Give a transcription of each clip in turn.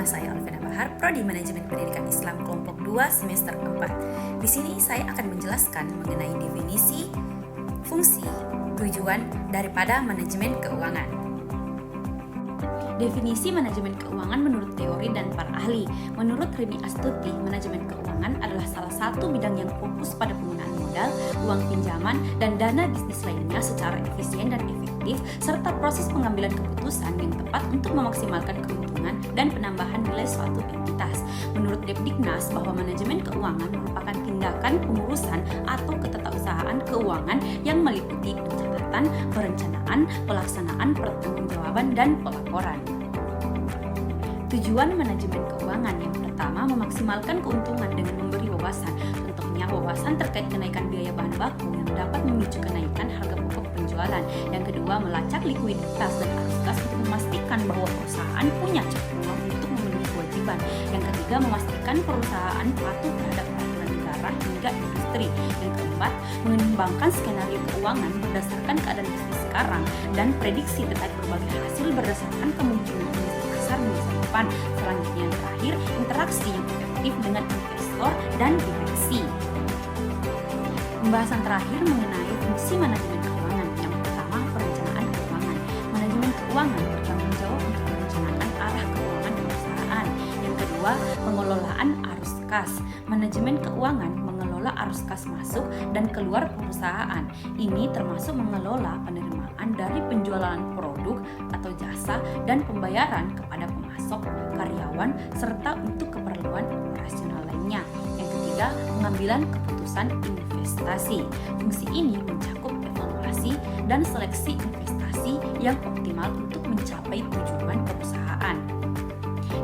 Nama saya Alvina Bahar, Prodi Manajemen Pendidikan Islam kelompok 2 semester 4. Di sini saya akan menjelaskan mengenai definisi, fungsi, tujuan daripada manajemen keuangan. Definisi manajemen keuangan menurut teori dan para ahli. Menurut Rini Astuti, manajemen keuangan adalah salah satu bidang yang fokus pada penggunaan modal, uang pinjaman, dan dana bisnis lainnya secara efisien dan efektif, serta proses pengambilan keputusan yang tepat untuk memaksimalkan keuntungan dan penambahan nilai suatu entitas. Menurut Depdiknas, bahwa manajemen keuangan merupakan tindakan pengurusan atau ketetausahaan keuangan yang meliputi pencatatan, perencanaan, pelaksanaan, pertanggungjawaban, dan pelaporan. Tujuan manajemen keuangan yang pertama, memaksimalkan keuntungan dengan memberi wawasan. Contohnya, wawasan terkait kenaikan biaya bahan baku yang dapat memicu kenaikan harga pokok penjualan. Yang kedua, melacak likuiditas dan arus kas untuk memastikan bahwa perusahaan punya cukup uang untuk memenuhi kewajiban. Yang ketiga, memastikan perusahaan patuh terhadap peraturan negara hingga industri. Yang keempat, mengembangkan skenario keuangan berdasarkan keadaan bisnis sekarang dan prediksi terkait berbagai hasil berdasarkan kemungkinan pasar di masa depan. Selanjutnya yang terakhir, interaksi yang efektif dengan investor dan direksi. Pembahasan terakhir mengenai fungsi manajemen keuangan. Yang pertama, perencanaan keuangan. Manajemen keuangan bertanggung jawab untuk merencanakan arah keuangan perusahaan. Yang kedua, pengelolaan arus kas. Manajemen keuangan mengelola arus kas masuk dan keluar perusahaan. Ini termasuk mengelola penerimaan dari penjualan produk atau jasa dan pembayaran kepada pemasok, karyawan, serta untuk keperluan operasional lainnya. Yang ketiga, pengambilan keputusan investasi. Fungsi ini mencakup evaluasi dan seleksi investasi yang optimal untuk mencapai tujuan perusahaan.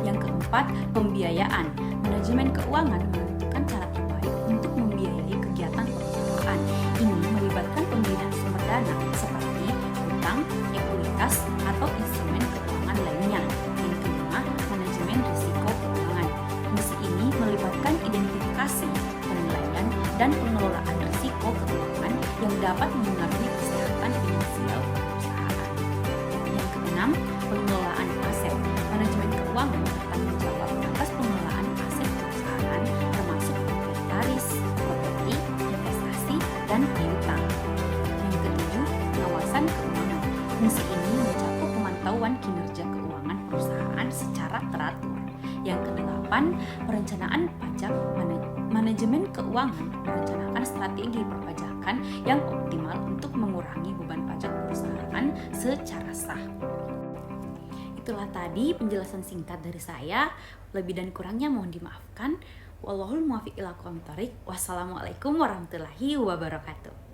Yang keempat, pembiayaan. Manajemen keuangan menentukan cara terbaik untuk membiayai kegiatan perusahaan. Ini melibatkan pemilihan sumber dana seperti utang, ekuitas, atau instrumen keuangan lainnya. Yang kelima, manajemen risiko keuangan. Fungsi ini melibatkan identifikasi, penilaian, dan pengelolaan risiko keuangan yang dapat mempengaruhi kesehatan finansial perusahaan. Yang keenam, pengelolaan aset. Manajemen keuangan bertanggung jawab atas pengelolaan aset perusahaan, termasuk inventaris, properti, investasi, dan piutang. Yang ketujuh, pengawasan keuangan. Fungsi ini mencakup pemantauan kinerja keuangan perusahaan secara teratur. Yang kedelapan, perencanaan pajak. Manajemen keuangan merencanakan strategi perpajakan yang optimal untuk mengurangi beban pajak perusahaan secara sah. Itulah tadi penjelasan singkat dari saya. Lebih dan kurangnya mohon dimaafkan. Wallahul muwaffiq ila aqwamit thoriq. Wassalamualaikum warahmatullahi wabarakatuh.